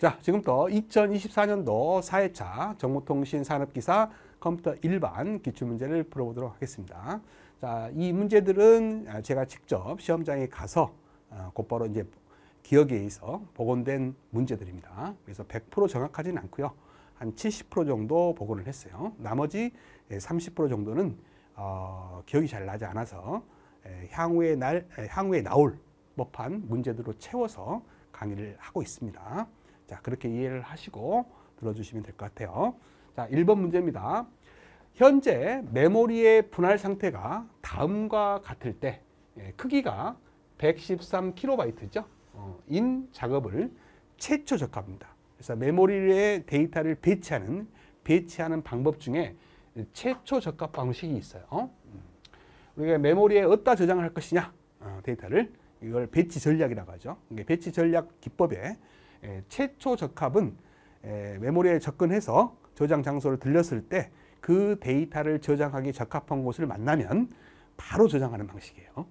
자, 지금부터 2024년도 4회차 정보통신 산업기사 컴퓨터 일반 기출문제를 풀어보도록 하겠습니다. 자, 이 문제들은 제가 직접 시험장에 가서 곧바로 이제 기억에 의해서 복원된 문제들입니다. 그래서 100% 정확하지는 않고요. 한 70% 정도 복원을 했어요. 나머지 30% 정도는 기억이 잘 나지 않아서 향후에 나올 법한 문제들로 채워서 강의를 하고 있습니다. 자, 그렇게 이해를 하시고 들어주시면 될 것 같아요. 자, 1번 문제입니다. 현재 메모리의 분할 상태가 다음과 같을 때 크기가 113KB죠. 인 작업을 최초 적합입니다. 그래서 메모리의 데이터를 배치하는 방법 중에 최초 적합 방식이 있어요. 우리가 메모리에 어디다 저장을 할 것이냐, 데이터를 이걸 배치 전략이라고 하죠. 배치 전략 기법에 최초 적합은 메모리에 접근해서 저장 장소를 들렸을 때 그 데이터를 저장하기 적합한 곳을 만나면 바로 저장하는 방식이에요.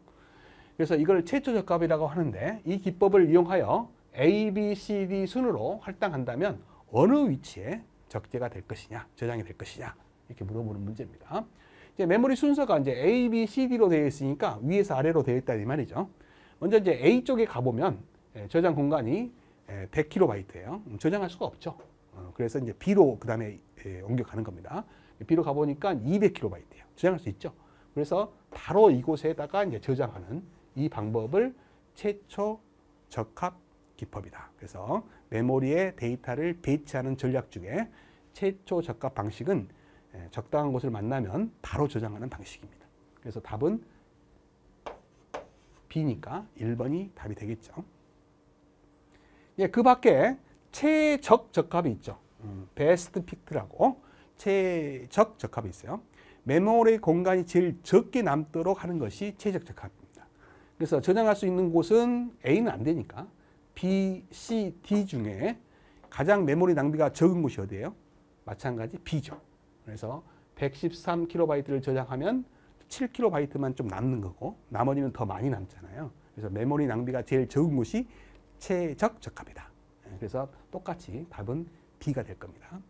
그래서 이걸 최초 적합이라고 하는데, 이 기법을 이용하여 A, B, C, D 순으로 할당한다면 어느 위치에 적재가 될 것이냐, 저장이 될 것이냐, 이렇게 물어보는 문제입니다. 이제 메모리 순서가 이제 A, B, C, D로 되어 있으니까 위에서 아래로 되어 있다 이 말이죠. 먼저 이제 A 쪽에 가보면 저장 공간이 100KB예요. 저장할 수가 없죠. 그래서 이제 B로 그 다음에 옮겨가는 겁니다. B로 가보니까 200KB예요. 저장할 수 있죠. 그래서 바로 이곳에다가 이제 저장하는 이 방법을 최초 적합 기법이다. 그래서 메모리에 데이터를 배치하는 전략 중에 최초 적합 방식은 적당한 곳을 만나면 바로 저장하는 방식입니다. 그래서 답은 B니까 1번이 답이 되겠죠. 그 밖에 최적 적합이 있죠. 베스트 픽트라고 최적 적합이 있어요. 메모리 공간이 제일 적게 남도록 하는 것이 최적 적합입니다. 그래서 저장할 수 있는 곳은 A는 안 되니까 B, C, D 중에 가장 메모리 낭비가 적은 곳이 어디예요? 마찬가지 B죠. 그래서 113KB를 저장하면 7KB만 좀 남는 거고 나머지는 더 많이 남잖아요. 그래서 메모리 낭비가 제일 적은 곳이 최적 적합이다. 그래서 똑같이 답은 B가 될 겁니다.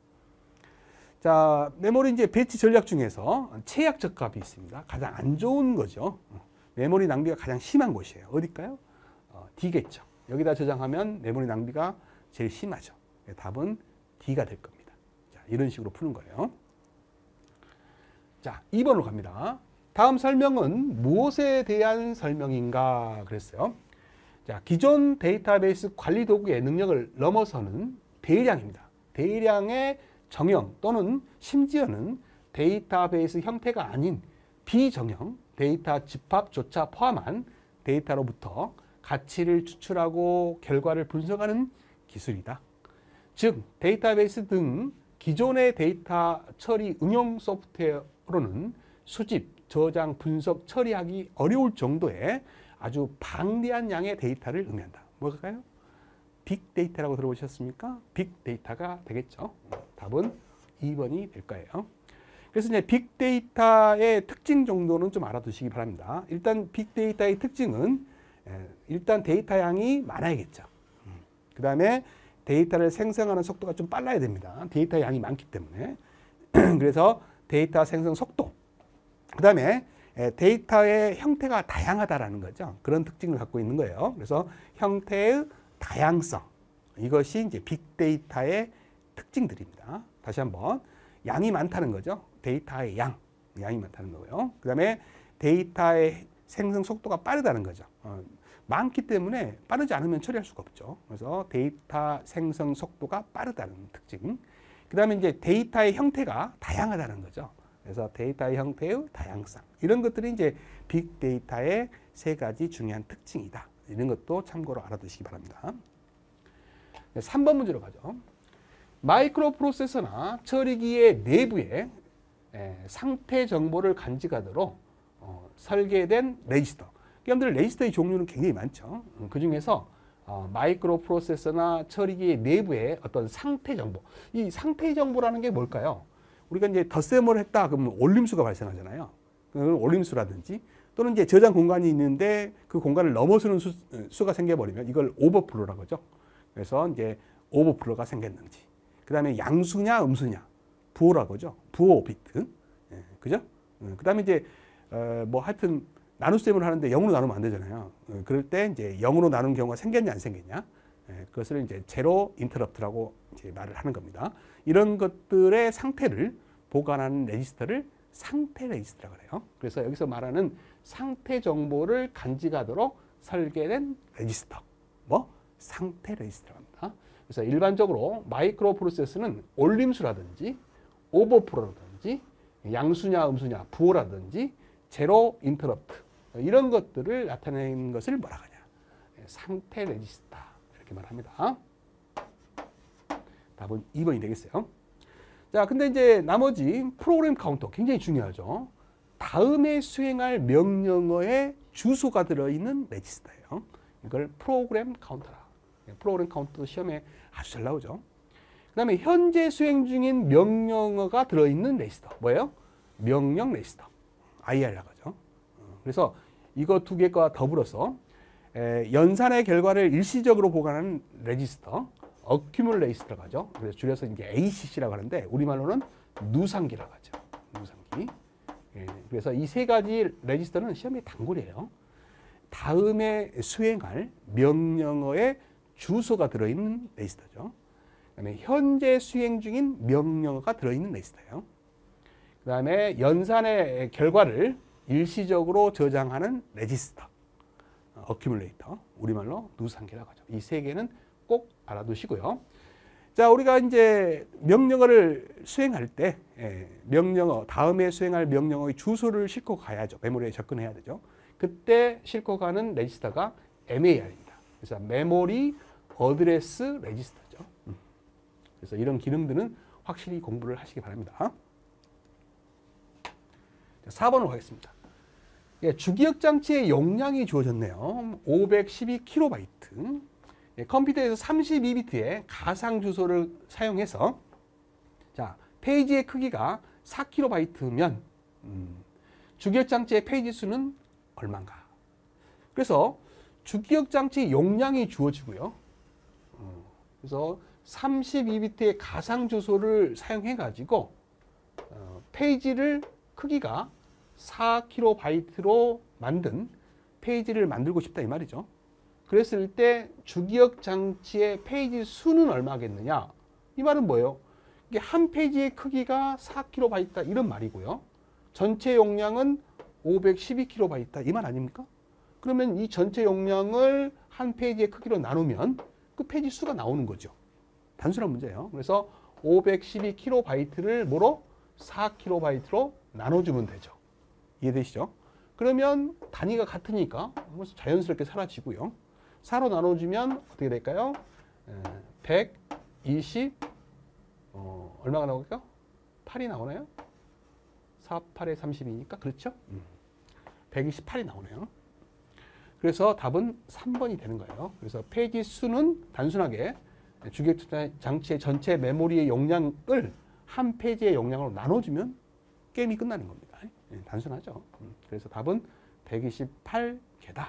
자, 메모리 이제 배치 전략 중에서 최악 적합이 있습니다. 가장 안 좋은 거죠. 메모리 낭비가 가장 심한 곳이에요. 어딜까요? D겠죠. 여기다 저장하면 메모리 낭비가 제일 심하죠. 답은 D가 될 겁니다. 자, 이런 식으로 푸는 거예요. 자, 2번으로 갑니다. 다음 설명은 무엇에 대한 설명인가 그랬어요. 자, 기존 데이터베이스 관리 도구의 능력을 넘어서는 대량입니다. 대량의 정형 또는 심지어는 데이터베이스 형태가 아닌 비정형 데이터 집합조차 포함한 데이터로부터 가치를 추출하고 결과를 분석하는 기술이다. 즉, 데이터베이스 등 기존의 데이터 처리 응용 소프트웨어로는 수집, 저장, 분석, 처리하기 어려울 정도의 아주 방대한 양의 데이터를 의미한다. 뭘까요? 빅데이터라고 들어보셨습니까? 빅데이터가 되겠죠. 답은 2번이 될 거예요. 그래서 이제 빅데이터의 특징 정도는 좀 알아두시기 바랍니다. 일단 빅데이터의 특징은 일단 데이터 양이 많아야겠죠. 그 다음에 데이터를 생성하는 속도가 좀 빨라야 됩니다. 데이터 양이 많기 때문에. 그래서 데이터 생성 속도. 그 다음에 데이터의 형태가 다양하다라는 거죠. 그런 특징을 갖고 있는 거예요. 그래서 형태의 다양성. 이것이 이제 빅데이터의 특징들입니다. 다시 한번. 양이 많다는 거죠. 데이터의 양이 많다는 거고요. 그 다음에 데이터의 생성 속도가 빠르다는 거죠. 많기 때문에 빠르지 않으면 처리할 수가 없죠. 그래서 데이터 생성 속도가 빠르다는 특징. 그 다음에 이제 데이터의 형태가 다양하다는 거죠. 그래서 데이터의 형태의 다양성. 이런 것들이 이제 빅데이터의 세 가지 중요한 특징이다. 이런 것도 참고로 알아두시기 바랍니다. 3번 문제로 가죠. 마이크로 프로세서나 처리기의 내부에 상태 정보를 간직하도록 설계된 레지스터. 여러분들 레지스터의 종류는 굉장히 많죠. 그 중에서 마이크로 프로세서나 처리기의 내부에 어떤 상태 정보. 이 상태 정보라는 게 뭘까요? 우리가 이제 덧셈을 했다 그러면 올림수가 발생하잖아요. 그건 올림수라든지 또는 이제 저장 공간이 있는데 그 공간을 넘어서는 수가 생겨버리면 이걸 오버플로라고 하죠. 그래서 이제 오버플로가 생겼는지, 그 다음에 양수냐 음수냐, 부호라고 하죠. 부호 비트. 예, 그죠? 그 다음에 이제 뭐 하여튼 나눗셈을 하는데 0으로 나누면 안 되잖아요. 그럴 때 이제 0으로 나눈 경우가 생겼냐 안 생겼냐, 그것을 이제 제로 인터럽트라고 이제 말을 하는 겁니다. 이런 것들의 상태를 보관하는 레지스터를 상태 레지스터라고 해요. 그래서 여기서 말하는 상태 정보를 간직하도록 설계된 레지스터, 뭐 상태 레지스터라고 합니다. 그래서 일반적으로 마이크로 프로세서는 올림수라든지 오버프로라든지 양수냐 음수냐 부호라든지 제로 인터럽트 이런 것들을 나타내는 것을 뭐라고 하냐, 상태 레지스터 이렇게 말합니다. 답은 2번이 되겠어요. 자, 근데 이제 나머지 프로그램 카운터 굉장히 중요하죠. 다음에 수행할 명령어의 주소가 들어있는 레지스터예요. 이걸 프로그램 카운터라. 프로그램 카운터 시험에 아주 잘 나오죠. 그 다음에 현재 수행 중인 명령어가 들어있는 레지스터. 뭐예요? 명령 레지스터. IR라고 하죠. 그래서 이거 두 개가 더불어서 연산의 결과를 일시적으로 보관하는 레지스터, 어큐뮬레이스터라고 하죠. 그래서 줄여서 이제 ACC라고 하는데 우리말로는 누상기라고 하죠. 누상기. 그래서 이 세 가지 레지스터는 시험의 단골이에요. 다음에 수행할 명령어의 주소가 들어있는 레지스터죠. 그다음에 현재 수행 중인 명령어가 들어있는 레지스터예요. 그다음에 연산의 결과를 일시적으로 저장하는 레지스터, 어큐뮬레이터, 우리말로 누상기라고 하죠. 이 세 개는 꼭 알아두시고요. 자, 우리가 이제 명령어를 수행할 때 명령어, 다음에 수행할 명령어의 주소를 싣고 가야죠. 메모리에 접근해야 되죠. 그때 싣고 가는 레지스터가 MAR입니다. 그래서 메모리 어드레스 레지스터죠. 그래서 이런 기능들은 확실히 공부를 하시기 바랍니다. 4번으로 가겠습니다. 주기억 장치의 용량이 주어졌네요. 512KB. 컴퓨터에서 32비트의 가상 주소를 사용해서, 자, 페이지의 크기가 4KB 주기억 장치의 페이지 수는 얼마인가? 그래서 주기억 장치 용량이 주어지고요. 그래서 32비트의 가상 주소를 사용해 가지고 페이지를 크기가 4KB로 만든 페이지를 만들고 싶다 이 말이죠. 그랬을 때 주기억 장치의 페이지 수는 얼마겠느냐? 이 말은 뭐예요? 이게 한 페이지의 크기가 4KB 이런 말이고요. 전체 용량은 512KB 이 말 아닙니까? 그러면 이 전체 용량을 한 페이지의 크기로 나누면 그 페이지 수가 나오는 거죠. 단순한 문제예요. 그래서 512KB를 뭐로? 4KB로 나눠주면 되죠. 이해되시죠? 그러면 단위가 같으니까 자연스럽게 사라지고요. 4로 나눠주면 어떻게 될까요? 120, 얼마가 나올까요? 8이 나오나요? 4, 8에 30이니까 그렇죠? 128이 나오네요. 그래서 답은 3번이 되는 거예요. 그래서 페이지 수는 단순하게 주기억 장치의 전체 메모리의 용량을 한 페이지의 용량으로 나눠주면 게임이 끝나는 겁니다. 단순하죠. 그래서 답은 128개다.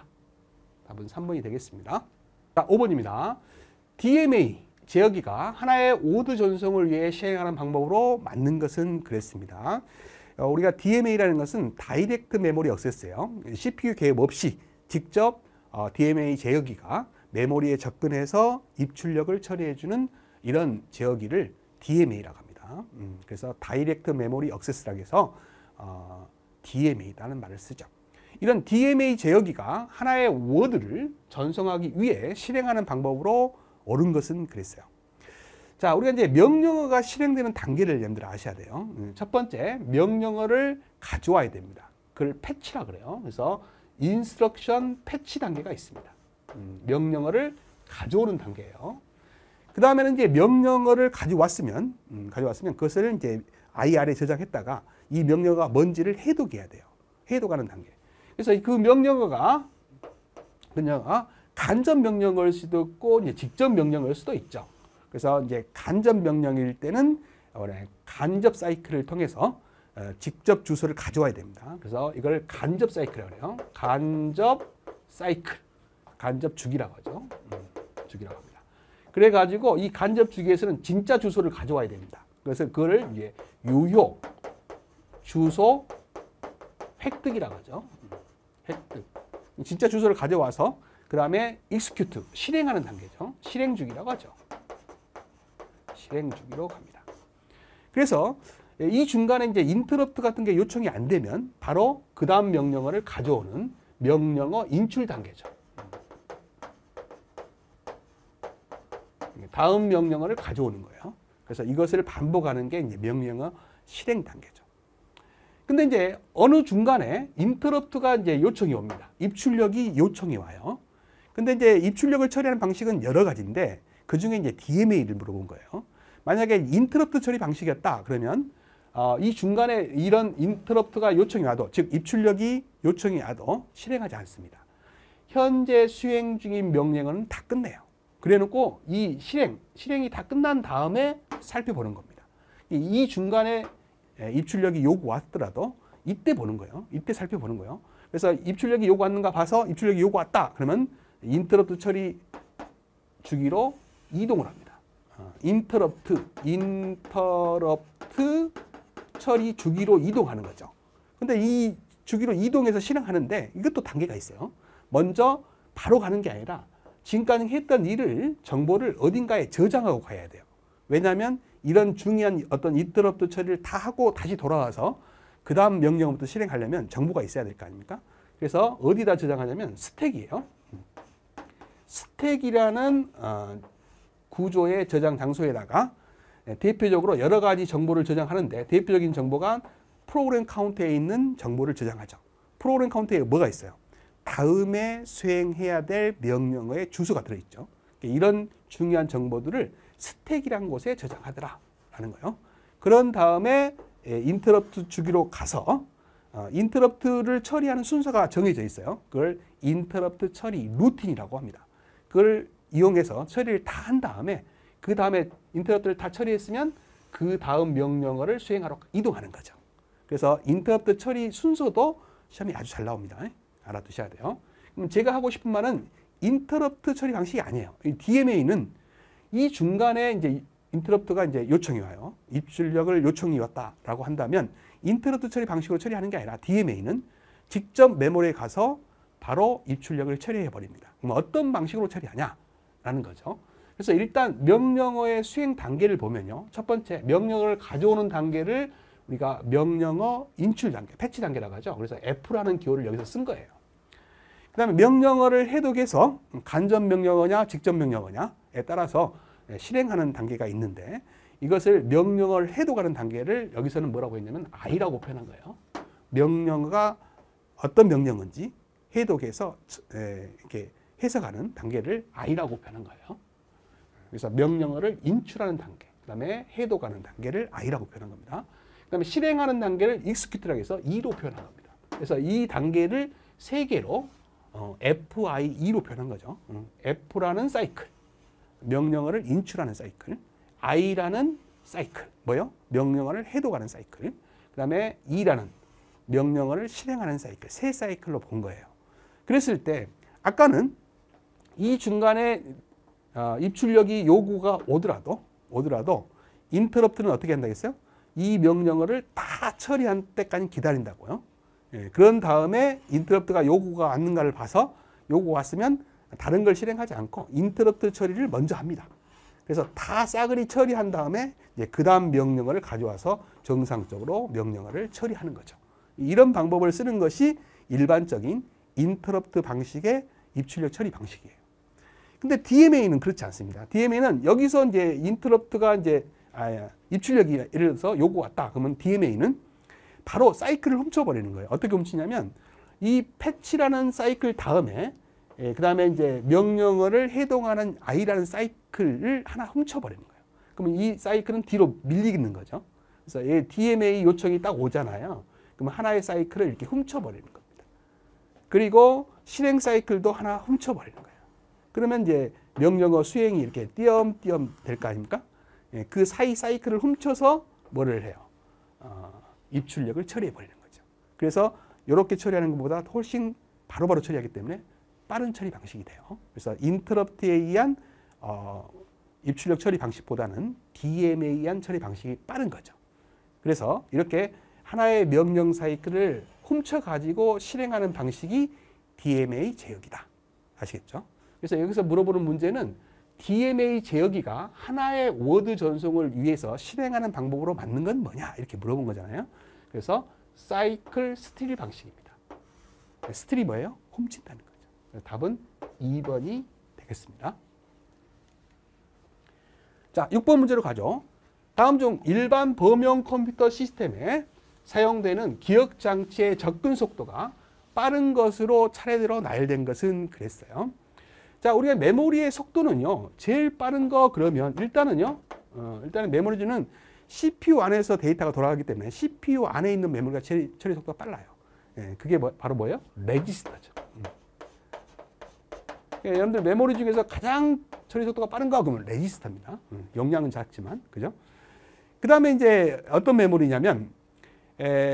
답은 3번이 되겠습니다. 자, 5번입니다. DMA 제어기가 하나의 오드 전송을 위해 실행하는 방법으로 맞는 것은 그랬습니다. 우리가 DMA라는 것은 다이렉트 메모리 액세스예요. CPU 개입 없이 직접 DMA 제어기가 메모리에 접근해서 입출력을 처리해주는 이런 제어기를 DMA라고 합니다. 그래서 다이렉트 메모리 액세스라고 해서 DMA라는 말을 쓰죠. 이런 DMA 제어기가 하나의 워드를 전송하기 위해 실행하는 방법으로 옳은 것은 그랬어요. 자, 우리가 이제 명령어가 실행되는 단계를 여러분들 아셔야 돼요. 첫 번째, 명령어를 가져와야 됩니다. 그걸 패치라 그래요. 그래서 인스트럭션 패치 단계가 있습니다. 명령어를 가져오는 단계예요. 그 다음에는 이제 명령어를 가져왔으면 그것을 이제 IR에 저장했다가 이 명령어가 뭔지를 해독해야 돼요. 해독하는 단계. 그래서 그 명령어가 그냥 간접 명령어일 수도 있고 이제 직접 명령어일 수도 있죠. 그래서 이제 간접 명령일 때는 간접 사이클을 통해서 직접 주소를 가져와야 됩니다. 그래서 이걸 간접 사이클이라고 해요. 간접 사이클, 간접 주기라고 하죠. 주기라고 합니다. 그래가지고 이 간접 주기에서는 진짜 주소를 가져와야 됩니다. 그래서 그거를 이제 유효 주소 획득이라고 하죠. 획득. 진짜 주소를 가져와서 그 다음에 execute 실행하는 단계죠. 실행 주기라고 하죠. 실행 주기로 갑니다. 그래서 이 중간에 이제 interrupt 같은 게 요청이 안 되면 바로 그 다음 명령어를 가져오는 명령어 인출 단계죠. 다음 명령어를 가져오는 거예요. 그래서 이것을 반복하는 게 이제 명령어 실행 단계죠. 근데 이제 어느 중간에 interrupt가 이제 요청이 옵니다. 입출력이 요청이 와요. 근데 이제 입출력을 처리하는 방식은 여러 가지인데 그 중에 이제 DMA를 물어본 거예요. 만약에 interrupt 처리 방식이었다 그러면 이 중간에 이런 interrupt가 요청이 와도 즉 입출력이 요청이 와도 실행하지 않습니다. 현재 수행 중인 명령어는 다 끝내요. 그래놓고 이 실행이 다 끝난 다음에 살펴보는 겁니다. 이 중간에 입출력이 요구 왔더라도 이때 보는 거예요. 이때 살펴보는 거예요. 그래서 입출력이 요구 왔는가 봐서 입출력이 요구 왔다 그러면 인터럽트 처리 주기로 이동을 합니다. 인터럽트 처리 주기로 이동하는 거죠. 근데 이 주기로 이동해서 실행하는데 이것도 단계가 있어요. 먼저 바로 가는 게 아니라 지금까지 했던 일을 정보를 어딘가에 저장하고 가야 돼요. 왜냐하면 이런 중요한 어떤 인터럽트 처리를 다 하고 다시 돌아와서 그 다음 명령부터 실행하려면 정보가 있어야 될 거 아닙니까? 그래서 어디다 저장하냐면 스택이에요. 스택이라는 구조의 저장 장소에다가 대표적으로 여러 가지 정보를 저장하는데 대표적인 정보가 프로그램 카운트에 있는 정보를 저장하죠. 프로그램 카운트에 뭐가 있어요? 다음에 수행해야 될 명령어의 주소가 들어있죠. 이런 중요한 정보들을 스택이라는 곳에 저장하더라라는 거예요. 그런 다음에 인터럽트 주기로 가서 인터럽트를 처리하는 순서가 정해져 있어요. 그걸 인터럽트 처리 루틴이라고 합니다. 그걸 이용해서 처리를 다 한 다음에 그 다음에 인터럽트를 다 처리했으면 그 다음 명령어를 수행하러 이동하는 거죠. 그래서 인터럽트 처리 순서도 시험에 아주 잘 나옵니다. 알아두셔야 돼요. 그럼 제가 하고 싶은 말은 인터럽트 처리 방식이 아니에요. 이 DMA는 이 중간에 이제 인터럽트가 이제 요청이 와요. 입출력을 요청이 왔다라고 한다면 인터럽트 처리 방식으로 처리하는 게 아니라 DMA는 직접 메모리에 가서 바로 입출력을 처리해 버립니다. 그럼 어떤 방식으로 처리하냐라는 거죠. 그래서 일단 명령어의 수행 단계를 보면요. 첫 번째 명령어를 가져오는 단계를 우리가 명령어 인출 단계, 패치 단계라고 하죠. 그래서 F라는 기호를 여기서 쓴 거예요. 그 다음에 명령어를 해독해서 간접 명령어냐 직접 명령어냐에 따라서 실행하는 단계가 있는데 이것을 명령어를 해독하는 단계를 여기서는 뭐라고 했냐면 I라고 표현한 거예요. 명령어가 어떤 명령어인지 해독해서 이렇게 해석하는 단계를 I라고 표현한 거예요. 그래서 명령어를 인출하는 단계, 그 다음에 해독하는 단계를 I라고 표현한 겁니다. 그 다음에 실행하는 단계를 execute라고 해서 E로 표현한 겁니다. 그래서 이 단계를 세 개로 FIE로 표현한 거죠. F라는 사이클, 명령어를 인출하는 사이클, I라는 사이클, 뭐요? 명령어를 해독하는 사이클, 그 다음에 E라는 명령어를 실행하는 사이클, 세 사이클로 본 거예요. 그랬을 때 아까는 이 중간에 입출력이 요구가 오더라도 인터럽트는 어떻게 한다고 했어요? 이 명령어를 다 처리한 때까지 기다린다고요. 그런 다음에 인터럽트가 요구가 왔는가를 봐서 요구 왔으면 다른 걸 실행하지 않고 인터럽트 처리를 먼저 합니다. 그래서 다 싸그리 처리한 다음에 이제 그 다음 명령어를 가져와서 정상적으로 명령어를 처리하는 거죠. 이런 방법을 쓰는 것이 일반적인 인터럽트 방식의 입출력 처리 방식이에요. 근데 DMA는 그렇지 않습니다. DMA는 여기서 이제 인터럽트가 이제 입출력이 예를 들어서 요구 왔다. 그러면 DMA는 바로 사이클을 훔쳐버리는 거예요. 어떻게 훔치냐면 이 패치라는 사이클 다음에 그 다음에 이제 명령어를 해동하는 I라는 사이클을 하나 훔쳐버리는 거예요. 그러면 이 사이클은 뒤로 밀리는 거죠. 그래서 이 DMA 요청이 딱 오잖아요. 그러면 하나의 사이클을 이렇게 훔쳐버리는 겁니다. 그리고 실행 사이클도 하나 훔쳐버리는 거예요. 그러면 이제 명령어 수행이 이렇게 띄엄띄엄 될 거 아닙니까? 그 사이 사이클을 훔쳐서 뭐를 해요? 입출력을 처리해버리는 거죠. 그래서 이렇게 처리하는 것보다 훨씬 바로바로 처리하기 때문에 빠른 처리 방식이 돼요. 그래서 인터럽트에 의한 입출력 처리 방식보다는 DMA한 처리 방식이 빠른 거죠. 그래서 이렇게 하나의 명령 사이클을 훔쳐가지고 실행하는 방식이 DMA 제어기다. 아시겠죠? 그래서 여기서 물어보는 문제는 DMA 제어기가 하나의 워드 전송을 위해서 실행하는 방법으로 맞는 건 뭐냐? 이렇게 물어본 거잖아요. 그래서 사이클 스틸 방식입니다. 스틸이 뭐예요? 훔친다는 거죠. 답은 2번이 되겠습니다. 자, 6번 문제로 가죠. 다음 중 일반 범용 컴퓨터 시스템에 사용되는 기억 장치의 접근 속도가 빠른 것으로 차례대로 나열된 것은 그랬어요. 자, 우리가 메모리의 속도는요, 제일 빠른 거 그러면 일단은 메모리는 CPU 안에서 데이터가 돌아가기 때문에 CPU 안에 있는 메모리가 처리 속도가 빨라요. 예, 그게 바로 뭐예요? 레지스터죠. 예, 여러분들 메모리 중에서 가장 처리 속도가 빠른가 그러면 레지스터입니다. 용량은 작지만, 그죠? 그 다음에 이제 어떤 메모리냐면,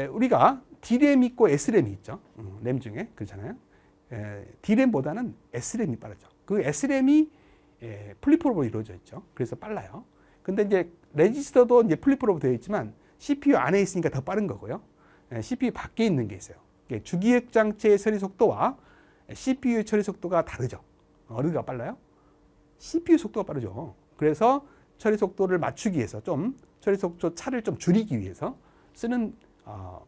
우리가 D램 있고 S램이 있죠. 램 중에, 그렇잖아요. D램보다는 S램이 빠르죠. 그 S램이 플립프롭으로 이루어져 있죠. 그래서 빨라요. 근데 이제 레지스터도 이제 플립프롭으로 되어 있지만 CPU 안에 있으니까 더 빠른 거고요. CPU 밖에 있는 게 있어요. 주기억 장치의 처리 속도와 CPU 처리 속도가 다르죠. 어디가 빨라요? CPU 속도가 빠르죠. 그래서 처리 속도를 맞추기 위해서 처리 속도 차를 좀 줄이기 위해서 쓰는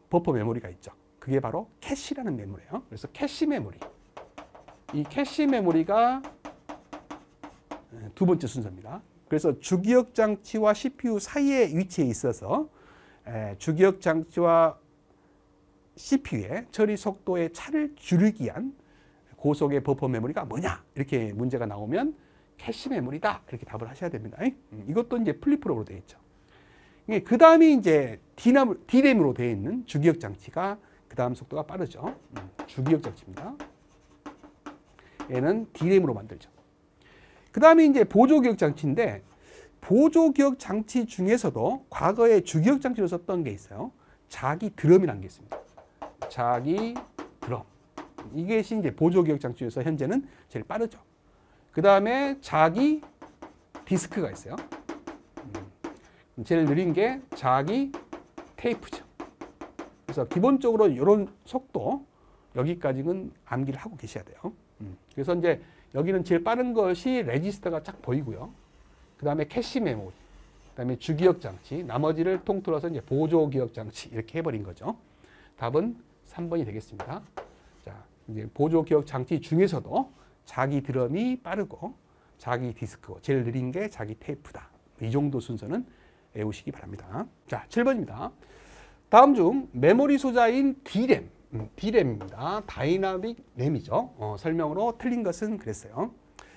버퍼 메모리가 있죠. 그게 바로 캐시라는 메모리예요. 그래서 캐시 메모리. 이 캐시 메모리가 두 번째 순서입니다. 그래서 주기억 장치와 CPU 사이에 위치해 있어서 주기억 장치와 CPU의 처리 속도의 차를 줄이기 위한 고속의 버퍼 메모리가 뭐냐? 이렇게 문제가 나오면 캐시 메모리다. 이렇게 답을 하셔야 됩니다. 이것도 이제 플립프롭으로 되어 있죠. 그 다음이 이제 D램으로 되어 있는 주기억 장치가 그 다음 속도가 빠르죠. 주기억 장치입니다. 얘는 D램으로 만들죠. 그 다음에 이제 보조기억 장치인데, 보조기억 장치 중에서도 과거에 주기억 장치로 썼던 게 있어요. 자기 드럼이라는 게 있습니다. 자기 드럼. 이것이 이제 보조기억 장치에서 현재는 제일 빠르죠. 그 다음에 자기 디스크가 있어요. 제일 느린 게 자기 테이프죠. 그래서 기본적으로 이런 속도 여기까지는 암기를 하고 계셔야 돼요. 그래서 이제 여기는 제일 빠른 것이 레지스터가 쫙 보이고요. 그 다음에 캐시 메모리, 그 다음에 주기억 장치, 나머지를 통틀어서 이제 보조기억 장치 이렇게 해버린 거죠. 답은 3번이 되겠습니다. 자, 이제 보조기억 장치 중에서도 자기 드럼이 빠르고 자기 디스크고 제일 느린 게 자기 테이프다. 이 정도 순서는 외우시기 바랍니다. 자, 7번입니다. 다음 중 메모리 소자인 D램입니다. 다이나믹 램이죠. 설명으로 틀린 것은 그랬어요.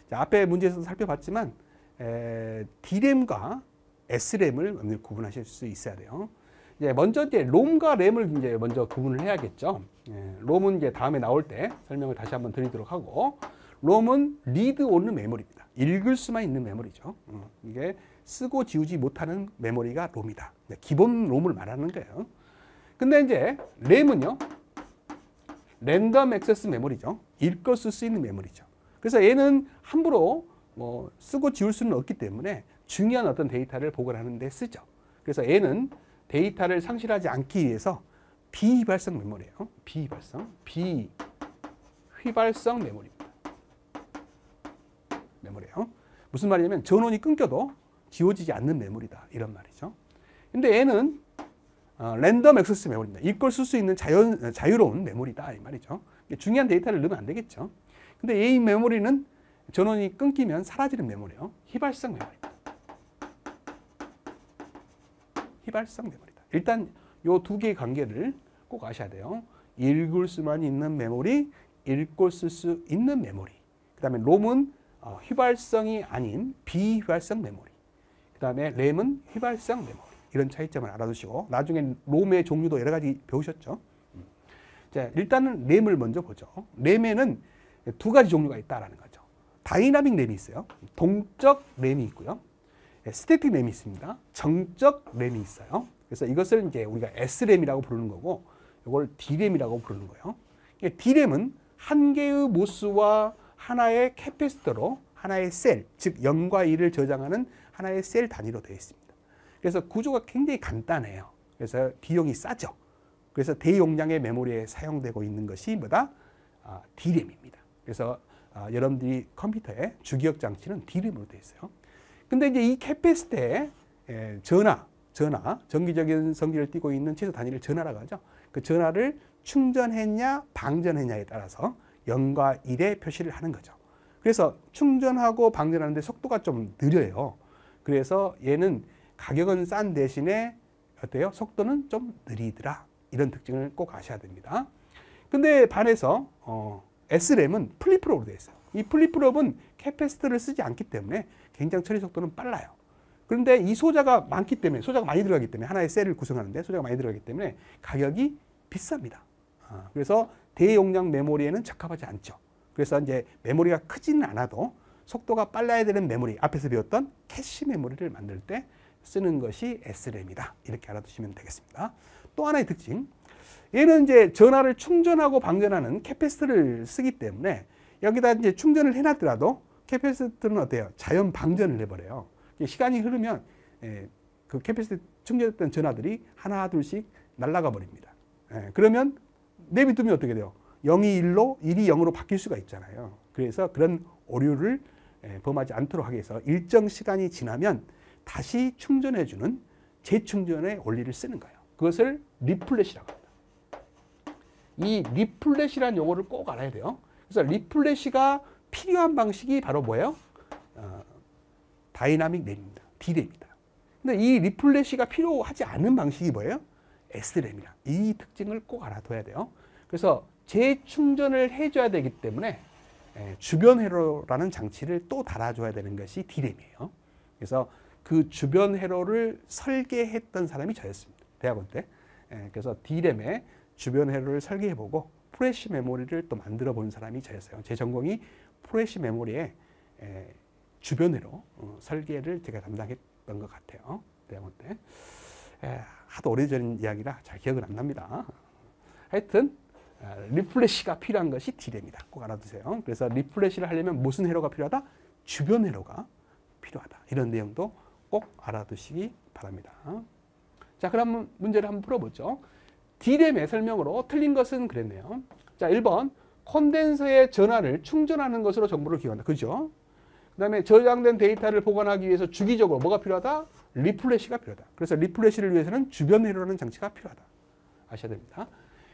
자, 앞에 문제에서 살펴봤지만 D램과 S램을 구분하실 수 있어야 돼요. 먼저 이제 롬과 램을 이제 먼저 구분을 해야겠죠. 롬은 이제 다음에 나올 때 설명을 다시 한번 드리도록 하고, 롬은 리드 온리 메모리입니다. 읽을 수만 있는 메모리죠. 이게 쓰고 지우지 못하는 메모리가 롬이다. 기본 롬을 말하는 거예요. 근데 이제 램은요, 랜덤 액세스 메모리죠. 읽고 쓸 수 있는 메모리죠. 그래서 얘는 함부로 뭐 쓰고 지울 수는 없기 때문에 중요한 어떤 데이터를 보관하는 데 쓰죠. 그래서 얘는 데이터를 상실하지 않기 위해서 비휘발성 메모리예요. 비휘발성 메모리입니다. 메모리예요. 무슨 말이냐면 전원이 끊겨도 지워지지 않는 메모리다, 이런 말이죠. 근데 얘는 랜덤 액세스 메모리입니다. 읽고 쓸 수 있는 자유로운 메모리다, 이 말이죠. 중요한 데이터를 넣으면 안 되겠죠. 근데 이 메모리는 전원이 끊기면 사라지는 메모리예요. 휘발성 메모리입니다. 휘발성 메모리다. 일단 이 두 개의 관계를 꼭 아셔야 돼요. 읽을 수만 있는 메모리, 읽고 쓸 수 있는 메모리. 그 다음에 롬은 휘발성이 아닌 비휘발성 메모리. 그 다음에 램은 휘발성 메모리. 이런 차이점을 알아두시고, 나중에 롬의 종류도 여러 가지 배우셨죠. 자, 일단은 램을 먼저 보죠. 램에는 두 가지 종류가 있다라는 거죠. 다이나믹 램이 있어요. 동적 램이 있고요. 스태틱 램이 있습니다. 정적 램이 있어요. 그래서 이것을 이제 우리가 S램이라고 부르는 거고, 이걸 D램이라고 부르는 거예요. D램은 한 개의 모스와 하나의 캐패시터로 하나의 셀, 즉 0과 1을 저장하는 하나의 셀 단위로 되어 있습니다. 그래서 구조가 굉장히 간단해요. 그래서 비용이 싸죠. 그래서 대용량의 메모리에 사용되고 있는 것이 뭐다? D램입니다. 그래서 여러분들이 컴퓨터의 주기억 장치는 D램으로 되어 있어요. 근데 이제 이 캐패시터에 전하, 정기적인 성질을 띠고 있는 최소 단위를 전하라고 하죠. 그 전하를 충전했냐, 방전했냐에 따라서 0과 1의 표시를 하는 거죠. 그래서 충전하고 방전하는데 속도가 좀 느려요. 그래서 얘는 가격은 싼 대신에 어때요? 속도는 좀 느리더라. 이런 특징을 꼭 아셔야 됩니다. 근데 반해서 SRAM은 플립프롭으로 되어 있어요. 이 플립프롭은 캐패시터를 쓰지 않기 때문에 굉장히 처리 속도는 빨라요. 그런데 이 소자가 많기 때문에, 소자가 많이 들어가기 때문에, 하나의 셀을 구성하는데 소자가 많이 들어가기 때문에 가격이 비쌉니다. 그래서 대용량 메모리에는 적합하지 않죠. 그래서 이제 메모리가 크지는 않아도 속도가 빨라야 되는 메모리, 앞에서 배웠던 캐시 메모리를 만들 때 쓰는 것이 SRAM이다. 이렇게 알아두시면 되겠습니다. 또 하나의 특징, 얘는 이제 전하를 충전하고 방전하는 캐패시터를 쓰기 때문에 여기다 이제 충전을 해놨더라도 캐패시터는 어때요? 자연 방전을 해버려요. 시간이 흐르면 그 캐패시터 충전했던 전하들이 하나 둘씩 날아가 버립니다. 그러면 내비두면 어떻게 돼요? 0이 1로 1이 0으로 바뀔 수가 있잖아요. 그래서 그런 오류를 범하지 않도록 하기 위해서 일정 시간이 지나면 다시 충전해주는 재충전의 원리를 쓰는 거예요. 그것을 리플렛이라고 합니다. 이 리플렛이라는 용어를 꼭 알아야 돼요. 그래서 리플렛이가 필요한 방식이 바로 뭐예요? 다이나믹 램입니다. D램입니다. 근데 이 리플렛이가 필요하지 않은 방식이 뭐예요? SRAM이라. 이 특징을 꼭 알아둬야 돼요. 그래서 재충전을 해줘야 되기 때문에 주변 회로라는 장치를 또 달아줘야 되는 것이 D램이에요. 그래서 그 주변 회로를 설계했던 사람이 저였습니다. 대학원 때. 그래서 D램의 주변 회로를 설계해보고 프레시 메모리를 또 만들어 본 사람이 저였어요. 제 전공이 프레시 메모리의 주변 회로 설계를 제가 담당했던 것 같아요. 대학원 때. 하도 오래전 이야기라 잘 기억은 안 납니다. 하여튼 리플래시가 필요한 것이 D램이다. 꼭 알아두세요. 그래서 리플래시를 하려면 무슨 회로가 필요하다? 주변 회로가 필요하다. 이런 내용도 꼭 알아두시기 바랍니다. 자, 그럼 문제를 한번 풀어보죠. D램의 설명으로 틀린 것은 그랬네요. 자, 1번 콘덴서의 전하를 충전하는 것으로 정보를 기록한다. 그죠? 그 다음에 저장된 데이터를 보관하기 위해서 주기적으로 뭐가 필요하다? 리플래시가 필요하다. 그래서 리플래시를 위해서는 주변 회로라는 장치가 필요하다. 아셔야 됩니다.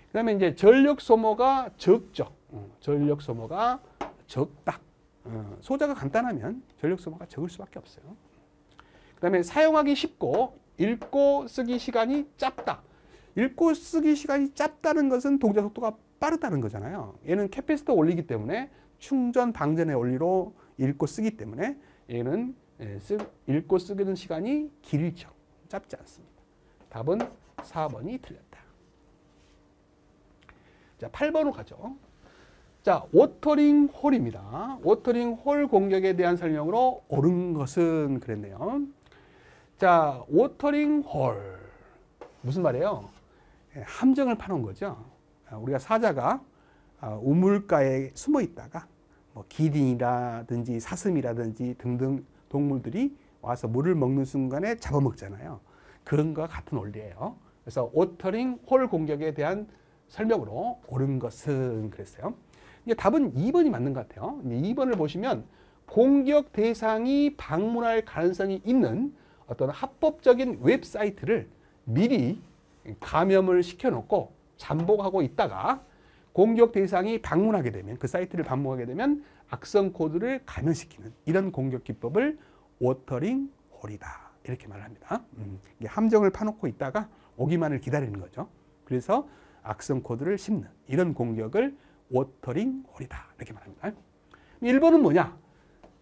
그 다음에 이제 전력 소모가 적죠. 전력 소모가 적다. 소자가 간단하면 전력 소모가 적을 수밖에 없어요. 그 다음에 사용하기 쉽고 읽고 쓰기 시간이 짧다. 읽고 쓰기 시간이 짧다는 것은 동작 속도가 빠르다는 거잖아요. 얘는 캐패시터 올리기 때문에 충전 방전의 원리로 읽고 쓰기 때문에 얘는 읽고 쓰는 시간이 길죠. 짧지 않습니다. 답은 4번이 틀렸다. 자, 8번으로 가죠. 자, 워터링 홀입니다. 워터링 홀 공격에 대한 설명으로 옳은 것은 그랬네요. 자, 워터링 홀. 무슨 말이에요? 함정을 파놓은 거죠. 우리가 사자가 우물가에 숨어 있다가 뭐 기린이라든지 사슴이라든지 등등 동물들이 와서 물을 먹는 순간에 잡아먹잖아요. 그런 것과 같은 원리예요. 그래서 워터링 홀 공격에 대한 설명으로 옳은 것은 그랬어요. 이제 답은 2번이 맞는 것 같아요. 2번을 보시면 공격 대상이 방문할 가능성이 있는 어떤 합법적인 웹사이트를 미리 감염을 시켜놓고 잠복하고 있다가 공격 대상이 방문하게 되면, 그 사이트를 방문하게 되면 악성 코드를 감염시키는 이런 공격 기법을 워터링 홀이다. 이렇게 말을 합니다. 함정을 파놓고 있다가 오기만을 기다리는 거죠. 그래서 악성 코드를 씹는 이런 공격을 워터링 홀이다. 이렇게 말합니다. 1번은 뭐냐?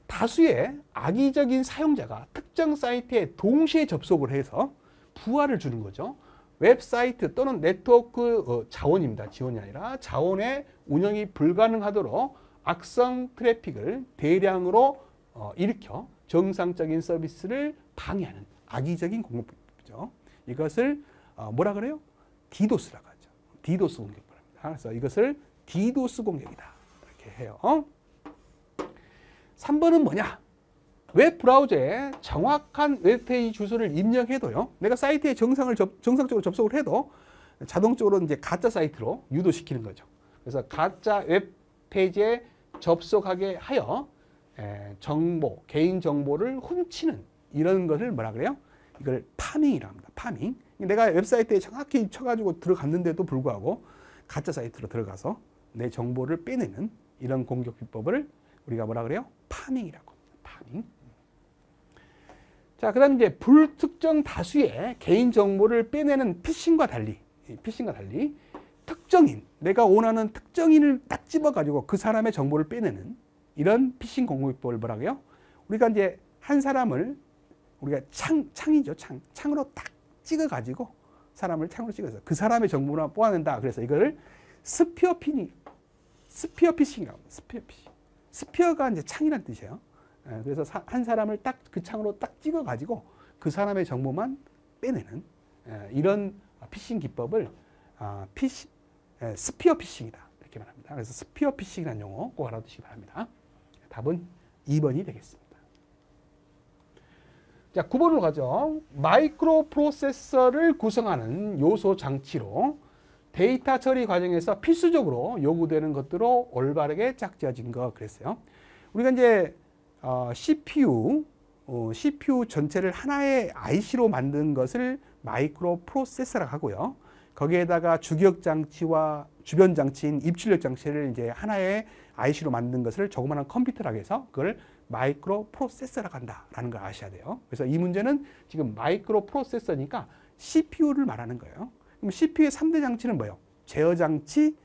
다수의 악의적인 사용자가 특정 사이트에 동시에 접속을 해서 부하를 주는 거죠. 웹사이트 또는 네트워크 자원입니다. 지원이 아니라 자원의 운영이 불가능하도록 악성 트래픽을 대량으로 일으켜 정상적인 서비스를 방해하는 악의적인 공격이죠. 이것을 뭐라 그래요? 디도스라고 하죠. 디도스 공격을 합니다. 그래서 이것을 디도스 공격이다. 이렇게 해요. 3번은 뭐냐? 웹 브라우저에 정확한 웹페이지 주소를 입력해도요. 내가 사이트에 정상적으로 접속을 해도 자동적으로 이제 가짜 사이트로 유도시키는 거죠. 그래서 가짜 웹페이지에 접속하게 하여 정보, 개인 정보를 훔치는 이런 것을 뭐라 그래요? 이걸 파밍이라고 합니다. 파밍. 내가 웹사이트에 정확히 쳐가지고 들어갔는데도 불구하고 가짜 사이트로 들어가서 내 정보를 빼내는 이런 공격 비법을 우리가 뭐라 그래요? 파밍이라고 합니다. 파밍. 자, 그 다음에 이제 불특정 다수의 개인 정보를 빼내는 피싱과 달리 특정인, 내가 원하는 특정인을 딱 집어가지고 그 사람의 정보를 빼내는 이런 피싱 공격법을 뭐라고 해요? 우리가 이제 한 사람을 우리가 창이죠. 창으로 딱 찍어가지고 사람을 창으로 찍어서 그 사람의 정보를 뽑아낸다. 그래서 이거를 스피어 피싱이라고 합니다. 스피어 피싱. 스피어가 이제 창이라는 뜻이에요. 그래서 한 사람을 딱 그 창으로 딱 찍어가지고 그 사람의 정보만 빼내는 이런 피싱 기법을 스피어 피싱이다 이렇게 말합니다. 그래서 스피어 피싱이라는 용어 꼭 알아두시기 바랍니다. 답은 2번이 되겠습니다. 자, 9번으로 가죠. 마이크로 프로세서를 구성하는 요소 장치로 데이터 처리 과정에서 필수적으로 요구되는 것들로 올바르게 짝지어진 것 그랬어요. 우리가 이제 CPU 전체를 하나의 IC로 만든 것을 마이크로 프로세서라고 하고요. 거기에다가 주기억 장치와 주변 장치인 입출력 장치를 이제 하나의 IC로 만든 것을 조그마한 컴퓨터라고 해서 그걸 마이크로 프로세서라고 한다라는 걸 아셔야 돼요. 그래서 이 문제는 지금 마이크로 프로세서니까 CPU를 말하는 거예요. 그럼 CPU의 3대 장치는 뭐예요? 제어 장치,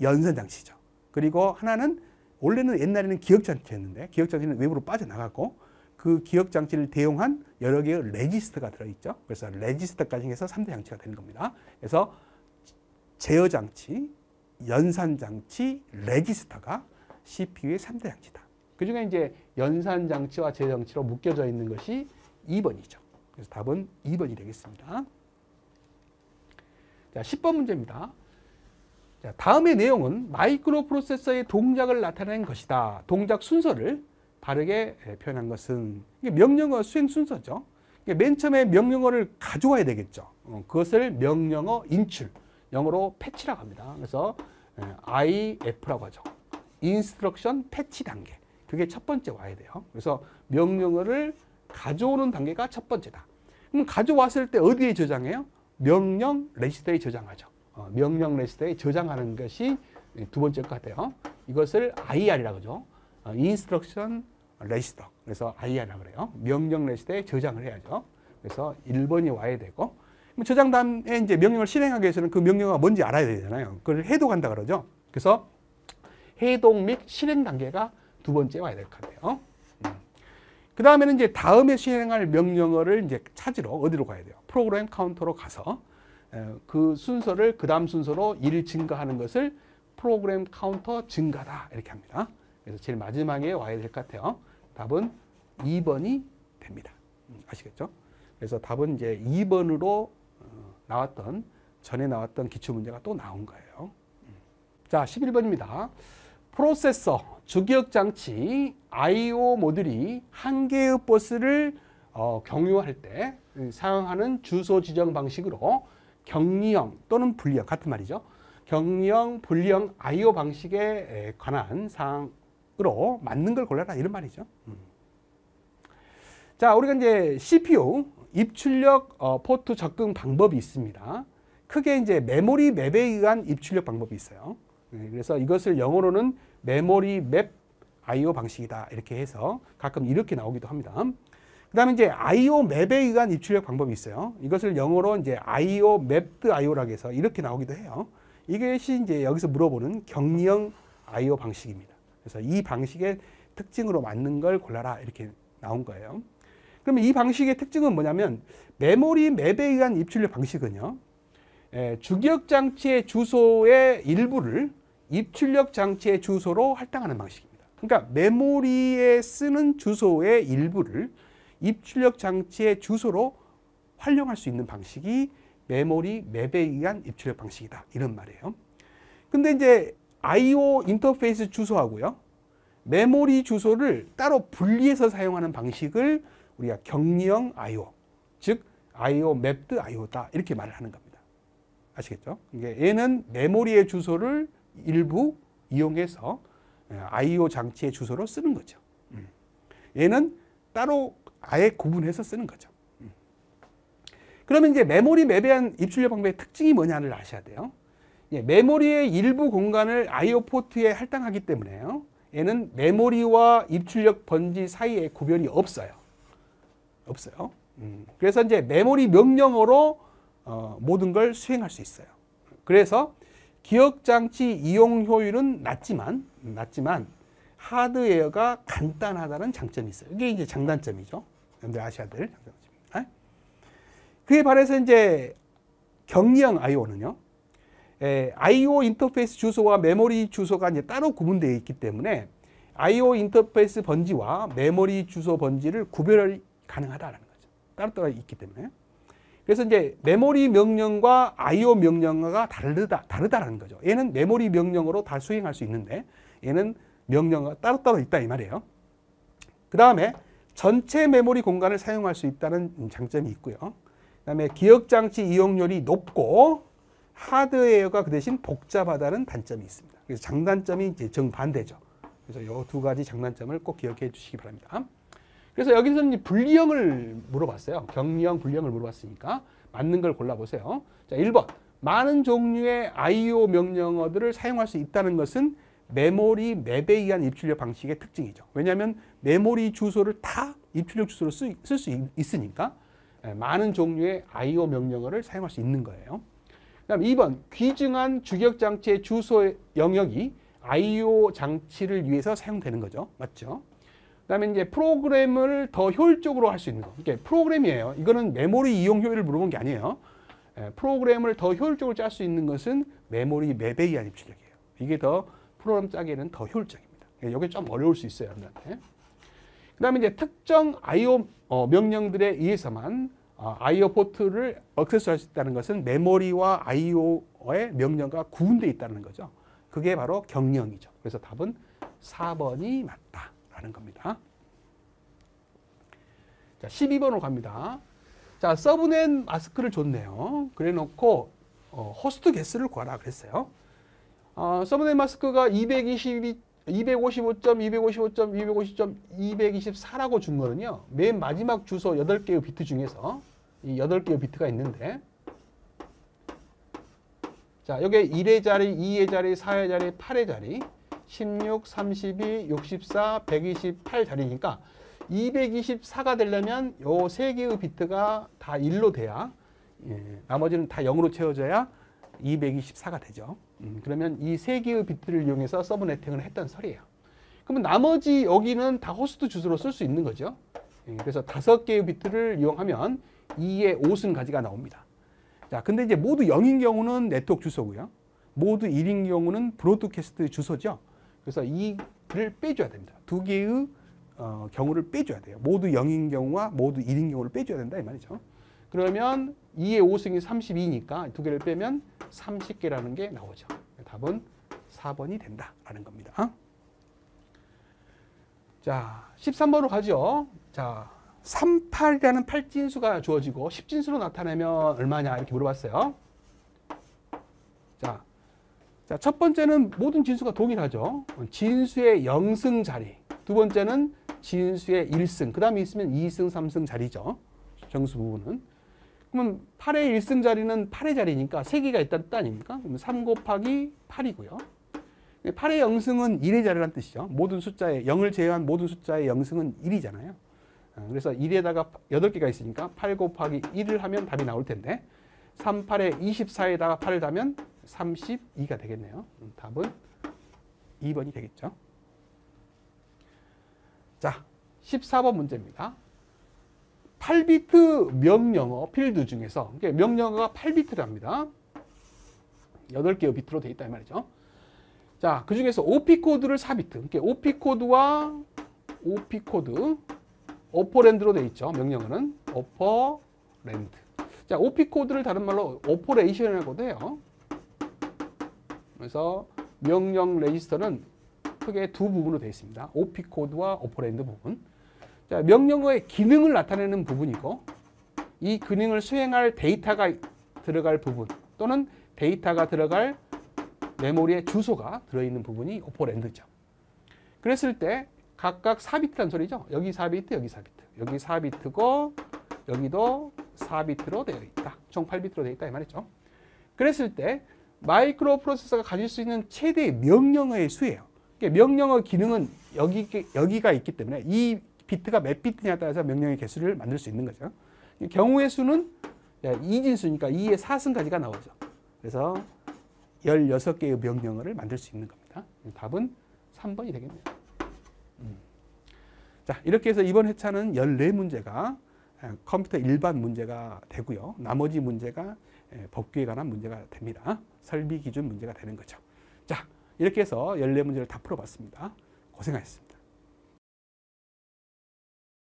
연산 장치죠. 그리고 하나는 원래는 옛날에는 기억 장치였는데 기억 장치는 외부로 빠져나갔고 그 기억 장치를 대용한 여러 개의 레지스터가 들어있죠. 그래서 레지스터까지 해서 3대 장치가 되는 겁니다. 그래서 제어 장치, 연산 장치, 레지스터가 CPU의 3대 장치다. 그 중에 이제 연산 장치와 제어 장치로 묶여져 있는 것이 2번이죠. 그래서 답은 2번이 되겠습니다. 자, 10번 문제입니다. 자, 다음의 내용은 마이크로 프로세서의 동작을 나타내는 것이다. 동작 순서를 바르게 표현한 것은 명령어 수행 순서죠. 맨 처음에 명령어를 가져와야 되겠죠. 그것을 명령어 인출, 영어로 패치라고 합니다. 그래서 IF라고 하죠. 인스트럭션 패치 단계. 그게 첫 번째 와야 돼요. 그래서 명령어를 가져오는 단계가 첫 번째다. 그럼 가져왔을 때 어디에 저장해요? 명령 레지스터에 저장하죠. 명령 레지스터에 저장하는 것이 두 번째 것 같아요. 이것을 IR이라고 하죠. 인스트럭션 레지스터. 그래서 IR이라고 그래요. 명령 레지스터에 저장을 해야죠. 그래서 1번이 와야 되고, 저장 다음에 이제 명령을 실행하기 위해서는 그 명령어가 뭔지 알아야 되잖아요. 그걸 해독한다 그러죠. 그래서 해독 및 실행 단계가 두 번째 와야 될 것 같아요. 그 다음에는 이제 다음에 실행할 명령어를 이제 찾으러 어디로 가야 돼요? 프로그램 카운터로 가서 그 순서를 그 다음 순서로 1 증가하는 것을 프로그램 카운터 증가다 이렇게 합니다. 그래서 제일 마지막에 와야 될 것 같아요. 답은 2번이 됩니다. 아시겠죠? 그래서 답은 이제 2번으로 전에 나왔던 기출문제가 또 나온 거예요. 자, 11번입니다. 프로세서, 주기억 장치, I/O 모듈이 한 개의 버스를 경유할 때 사용하는 주소 지정 방식으로 격리형 또는 분리형, 같은 말이죠. 격리형, 분리형 I/O 방식에 관한 사항으로 맞는 걸 골라라 이런 말이죠. 자, 우리가 이제 CPU 입출력 포트 접근 방법이 있습니다. 크게 이제 메모리 맵에 의한 입출력 방법이 있어요. 그래서 이것을 영어로는 메모리 맵 I/O 방식이다 이렇게 해서 가끔 이렇게 나오기도 합니다. 그 다음에 이제 I/O 맵에 의한 입출력 방법이 있어요. 이것을 영어로 이제 I/O 맵드 I/O라고 해서 이렇게 나오기도 해요. 이것이 이제 여기서 물어보는 격리형 I/O 방식입니다. 그래서 이 방식의 특징으로 맞는 걸 골라라 이렇게 나온 거예요. 그러면 이 방식의 특징은 뭐냐면 메모리 맵에 의한 입출력 방식은요. 주기억 장치의 주소의 일부를 입출력 장치의 주소로 할당하는 방식입니다. 그러니까 메모리에 쓰는 주소의 일부를 입출력 장치의 주소로 활용할 수 있는 방식이 메모리 맵에 의한 입출력 방식이다. 이런 말이에요. 근데 이제 I/O 인터페이스 주소하고요. 메모리 주소를 따로 분리해서 사용하는 방식을 우리가 격리형 I/O, 즉 I/O 맵드 I/O다 이렇게 말을 하는 겁니다. 아시겠죠? 얘는 메모리의 주소를 일부 이용해서 I/O 장치의 주소로 쓰는 거죠. 얘는 따로 아예 구분해서 쓰는 거죠. 그러면 이제 메모리 맵에 대한 입출력 방법의 특징이 뭐냐를 아셔야 돼요. 메모리의 일부 공간을 I/O 포트에 할당하기 때문에요. 얘는 메모리와 입출력 번지 사이에 구별이 없어요. 없어요. 그래서 이제 메모리 명령어로 모든 걸 수행할 수 있어요. 그래서 기억 장치 이용 효율은 낮지만 하드웨어가 간단하다는 장점이 있어요. 이게 이제 장단점이죠. 여러분들 아셔야 될 장단점입니다. 그에 반해서 이제 격리형 I/O는요. I/O 인터페이스 주소와 메모리 주소가 이제 따로 구분되어 있기 때문에 I/O 인터페이스 번지와 메모리 주소 번지를 구별이 가능하다는 거죠. 따로따로 있기 때문에. 그래서 이제 메모리 명령과 I/O 명령어가 다르다는 거죠. 얘는 메모리 명령어로 다 수행할 수 있는데 얘는 명령어가 따로따로 있다 이 말이에요. 그 다음에 전체 메모리 공간을 사용할 수 있다는 장점이 있고요. 그 다음에 기억장치 이용률이 높고 하드웨어가 그 대신 복잡하다는 단점이 있습니다. 그래서 장단점이 이제 정반대죠. 그래서 이 두 가지 장단점을 꼭 기억해 주시기 바랍니다. 그래서 여기서는 분리형을 물어봤어요. 격리형, 분리형을 물어봤으니까 맞는 걸 골라보세요. 자, 1번. 많은 종류의 I/O 명령어들을 사용할 수 있다는 것은 메모리 맵에 의한 입출력 방식의 특징이죠. 왜냐하면 메모리 주소를 다 입출력 주소로 쓸 수 있으니까 많은 종류의 I/O 명령어를 사용할 수 있는 거예요. 그 다음 2번. 귀중한 주격 장치의 주소 영역이 I/O 장치를 위해서 사용되는 거죠. 맞죠? 그 다음에 이제 프로그램을 더 효율적으로 할 수 있는 거. 이게 프로그램이에요. 이거는 메모리 이용 효율을 물어본 게 아니에요. 프로그램을 더 효율적으로 짤 수 있는 것은 메모리 맵에 의한 입출력이에요. 이게 더 프로그램 짜기에는 더 효율적입니다. 이게 좀 어려울 수 있어요, 여러분한테. 그 다음에 이제 특정 I/O 명령들에 의해서만 I/O 포트를 액세스할 수 있다는 것은 메모리와 I/O의 명령과 구분되어 있다는 거죠. 그게 바로 격리형이죠. 그래서 답은 4번이 맞다라는 겁니다. 자, 12번으로 갑니다. 자, 서브넷 마스크를 줬네요. 그래 놓고 호스트 개수를 구하라 그랬어요. 서브넷 마스크가 255.254라고 준 거는요. 맨 마지막 주소 8개의 비트 중에서 이 8개의 비트가 있는데 자, 여기 1의 자리, 2의 자리, 4의 자리, 8의 자리 16, 32, 64, 128 자리니까 224가 되려면 요 3개의 비트가 다 1로 돼야 나머지는 다 0으로 채워져야 224가 되죠. 그러면 이 3개의 비트를 이용해서 서브네팅을 했던 설이에요. 그러면 나머지 여기는 다 호스트 주소로 쓸 수 있는 거죠. 그래서 5개의 비트를 이용하면 2의 5승가지가 나옵니다. 자, 근데 이제 모두 0인 경우는 네트워크 주소고요. 모두 1인 경우는 브로드캐스트 주소죠. 그래서 이를 빼줘야 됩니다. 2개의 경우를 빼줘야 돼요. 모두 0인 경우와 모두 1인 경우를 빼줘야 된다 이 말이죠. 그러면 2의 5승이 32니까 2개를 빼면 30개라는 게 나오죠. 답은 4번이 된다라는 겁니다. 자, 13번으로 가죠. 자, 38이라는 8진수가 주어지고 10진수로 나타내면 얼마냐 이렇게 물어봤어요. 자, 첫 번째는 모든 진수가 동일하죠. 진수의 0승 자리. 두 번째는 진수의 1승. 그 다음에 있으면 2승, 3승 자리죠. 정수 부분은. 그러면 8의 1승 자리는 8의 자리니까 3개가 있다는 뜻 아닙니까? 그러면 3 곱하기 8이고요. 8의 0승은 1의 자리라는 뜻이죠. 모든 숫자의 0을 제외한 모든 숫자의 0승은 1이잖아요. 그래서 1에다가 8개가 있으니까 8 곱하기 1을 하면 답이 나올 텐데 3, 8에 24에다가 8을 하면 32가 되겠네요. 답은 2번이 되겠죠. 자, 14번 문제입니다. 8비트 명령어 필드 중에서 명령어가 8비트랍니다. 8개의 비트로 되어 있다 이 말이죠. 자, 그 중에서 OP 코드를 4비트. OP 코드와 OP 코드 오퍼랜드로 되어 있죠. 명령어는 오퍼랜드. 자, OP 코드를 다른 말로 오퍼레이션이라고도 해요. 그래서 명령 레지스터는 크게 두 부분으로 되어 있습니다. OP 코드와 오퍼랜드 부분. 자, 명령어의 기능을 나타내는 부분이고 이 기능을 수행할 데이터가 들어갈 부분 또는 데이터가 들어갈 메모리의 주소가 들어있는 부분이 오퍼랜드죠. 그랬을 때 각각 4비트란 소리죠. 여기 4비트, 여기 4비트. 여기 4비트고 여기도 4비트로 되어 있다. 총 8비트로 되어 있다 이 말이죠. 그랬을 때 마이크로 프로세서가 가질 수 있는 최대의 명령어의 수예요. 명령어 기능은 여기가 있기 때문에 이 비트가 몇 비트냐에 따라서 명령의 개수를 만들 수 있는 거죠. 경우의 수는 2진수니까 2의 4승까지가 나오죠. 그래서 16개의 명령어를 만들 수 있는 겁니다. 답은 3번이 되겠네요. 자, 이렇게 해서 이번 회차는 14문제가 컴퓨터 일반 문제가 되고요. 나머지 문제가 법규에 관한 문제가 됩니다. 설비 기준 문제가 되는 거죠. 자, 이렇게 해서 14문제를 다 풀어봤습니다. 고생하셨습니다.